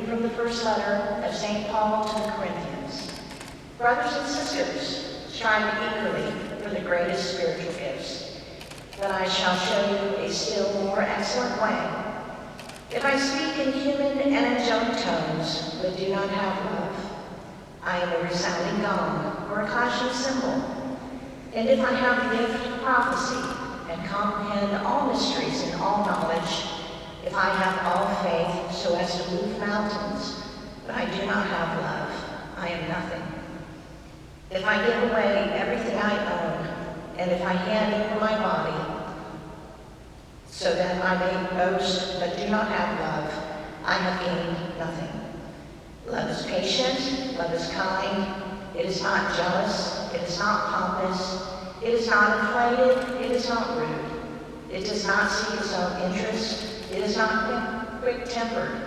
from the first letter of St. Paul to the Corinthians. Brothers and sisters, strive eagerly for the greatest spiritual gifts, but I shall show you a still more excellent way. If I speak in human and angelic tones, but do not have love, I am a resounding gong or a clashing cymbal. And if I have the gift of prophecy and comprehend all mysteries and all knowledge, if I have all faith so as to move mountains, but I do not have love, I am nothing. If I give away everything I own, and if I hand over my body, so that I may boast but do not have love, I have gained nothing. Love is patient, love is kind, it is not jealous, it is not pompous, it is not inflated, it is not rude. It does not seek its own interest, it is not quick-tempered,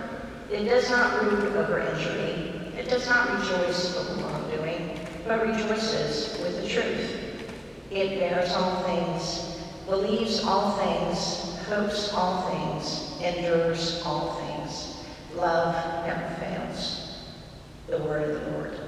it does not brood over injury, it does not rejoice over wrongdoing, but rejoices with the truth. It bears all things, believes all things, hopes all things, endures all things. Love never fails. The word of the Lord.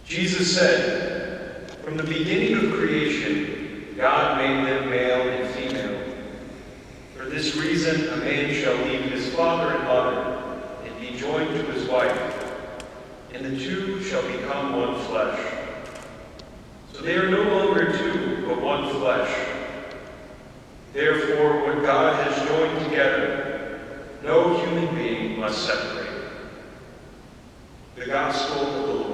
Jesus said, "From the beginning of creation, God made them male and female. For this reason, a man shall leave his father and mother and be joined to his wife, and the two shall become one flesh. So they are no longer two, but one flesh. Therefore, what God has joined together, no human being must separate." The Gospel of the Lord.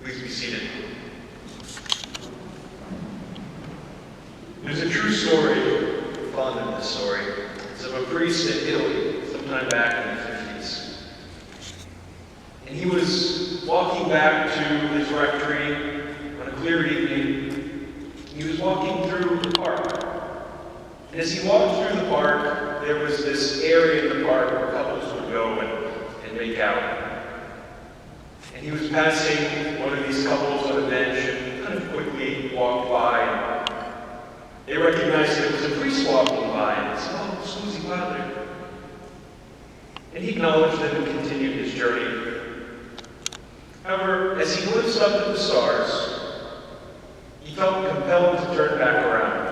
Please be seated. There's a true story, I'm fond of this story. It's of a priest in Italy, sometime back in the 50s. And he was walking back to his rectory on a clear evening. He was walking through the park. And as he walked through the park, there was this area in the park where couples would go and make out. And he was passing one of these couples on a bench and kind of quickly walked by. And they recognized that it was a priest walking by, and they said, "Oh, scusi, padre." And he acknowledged them and continued his journey. However, as he glimpsed up at the stars, he felt compelled to turn back around.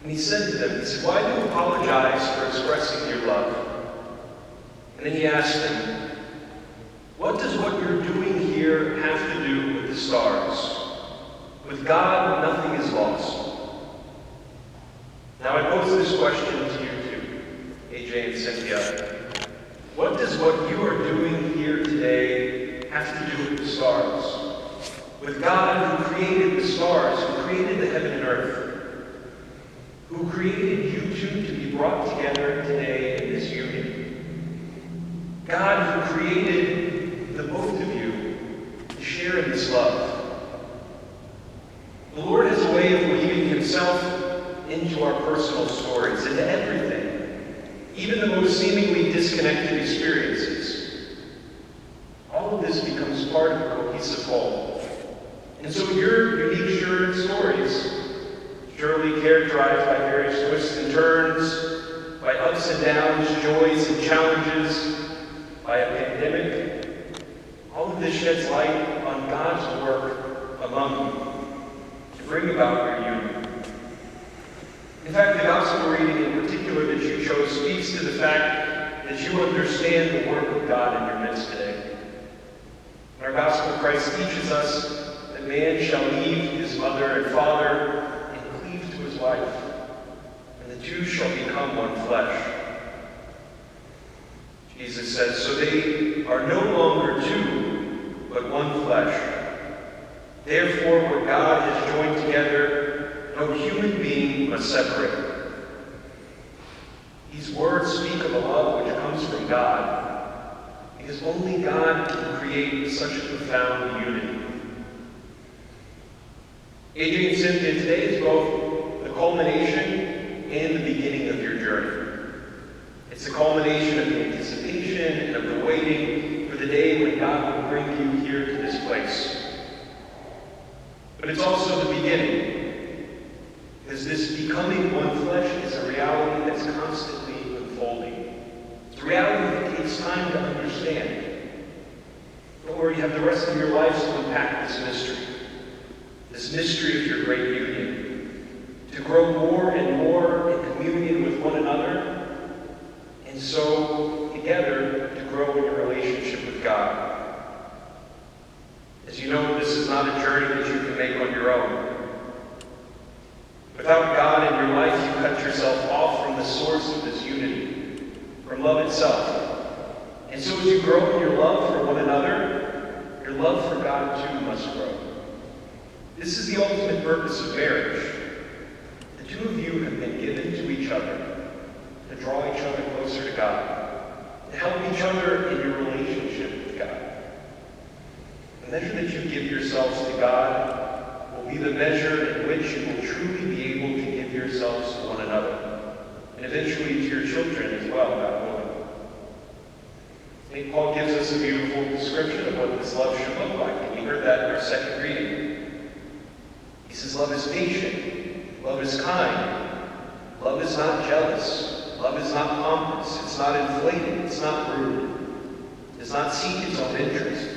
And he said to them, he said, "Why do you apologize for expressing your love?" And then he asked them, "What does what you're doing here have to do with the stars? With God, nothing is lost." Now I pose this question to you too, AJ and Cynthia. What does what you are doing here today have to do with the stars? With God who created the stars, who created the heaven and earth, who created you two to be brought together today in this union. God who created the both of you to share in this love. The Lord has a way of weaving himself himself into our personal stories, into everything, even the most seemingly disconnected experiences. All of this becomes part of a cohesive whole. And so your unique shared stories, surely characterized by various twists and turns, by ups and downs, joys and challenges, by a pandemic, all of this sheds light on God's work among you to bring about your union. In fact, the gospel reading in particular that you chose speaks to the fact that you understand the work of God in your midst today. In our gospel, Christ teaches us that man shall leave his mother and father and cleave to his wife, and the two shall become one flesh. Jesus says, so they are no longer two, but one flesh. Therefore, what God has joined together, no human being must separate. These words speak of a love which comes from God, because only God can create such a profound unity. AJ and Cynthia, today is both the culmination and the beginning of your journey. It's the culmination of the anticipation and of the waiting for the day when God will bring you here to this place. But it's also the beginning, because this becoming one flesh is a reality that's constantly unfolding. It's a reality that takes time to understand. Don't worry, you have the rest of your lives to unpack this mystery of your great union, to grow more and more in communion with one another, and so, together, to grow in your relationship with God. As you know, this is not a journey that you can make on your own. Without God in your life, you cut yourself off from the source of this unity, from love itself. And so as you grow in your love for one another, your love for God too must grow. This is the ultimate purpose of marriage. The two of you have been given to each other to draw each other closer to God, to help each other in your relationship with God. The measure that you give yourselves to God will be the measure in which you will truly be able to give yourselves to one another, and eventually to your children as well, God willing. St. Paul gives us a beautiful description of what this love should look like, and we heard that in our second reading. He says, love is patient, love is kind, love is not jealous, love is not pompous, it's not inflated, it's not rude, it does not seek its own interest,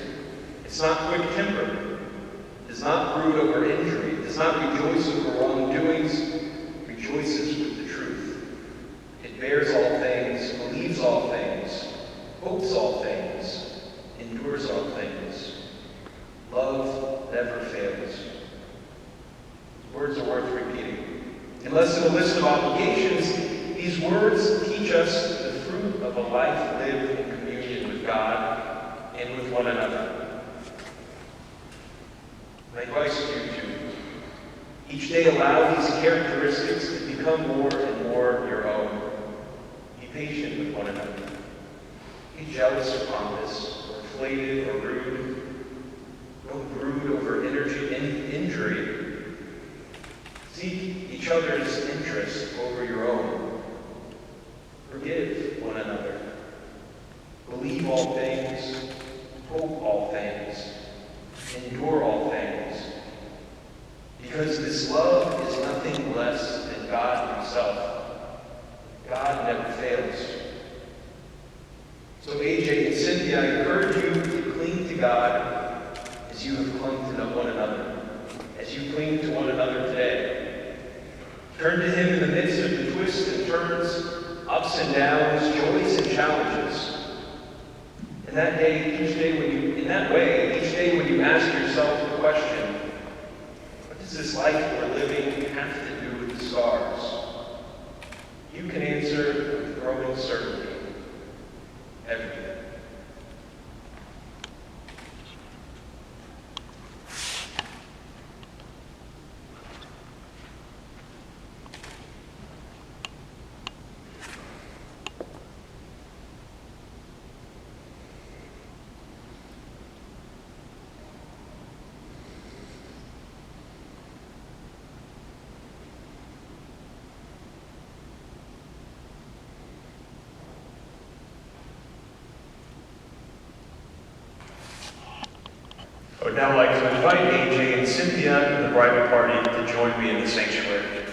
it's not quick-tempered, it does not brood over injury, it does not rejoice over wrongdoings, rejoices with the truth. It bears all things, believes all things, hopes all things, endures all things. Love never fails. Words are worth repeating. Unless in a list of obligations, these words teach us the fruit of a life lived in communion with God and with one another. My advice to you too, each day allow these characteristics to become more and more your own. Be patient with one another. Be jealous or pompous, or inflated or rude. Don't brood over injury. Seek each other's interest over your own. Forgive one another. Believe all things. Hope all things. Endure all things. Because this love is nothing less than God himself. God never fails. So AJ and Cynthia, I encourage you to cling to God as you have clung to one another, as you cling to one another today. Turn to him in the midst of the twists and turns, ups and downs, joys and challenges. In that way, each day when you ask yourself the question, what does this life we're living have to do with the stars? You can answer with growing certainty, everything. I would now like to invite AJ and Cynthia and the bridal party to join me in the sanctuary.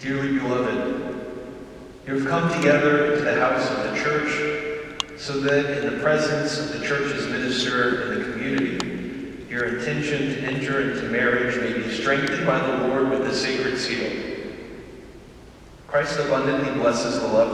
Dearly beloved, you have come together into the house of the church so that in the presence of the church's minister and the community, your intention to enter into marriage may be strengthened by the Lord with the sacred seal. Christ abundantly blesses the love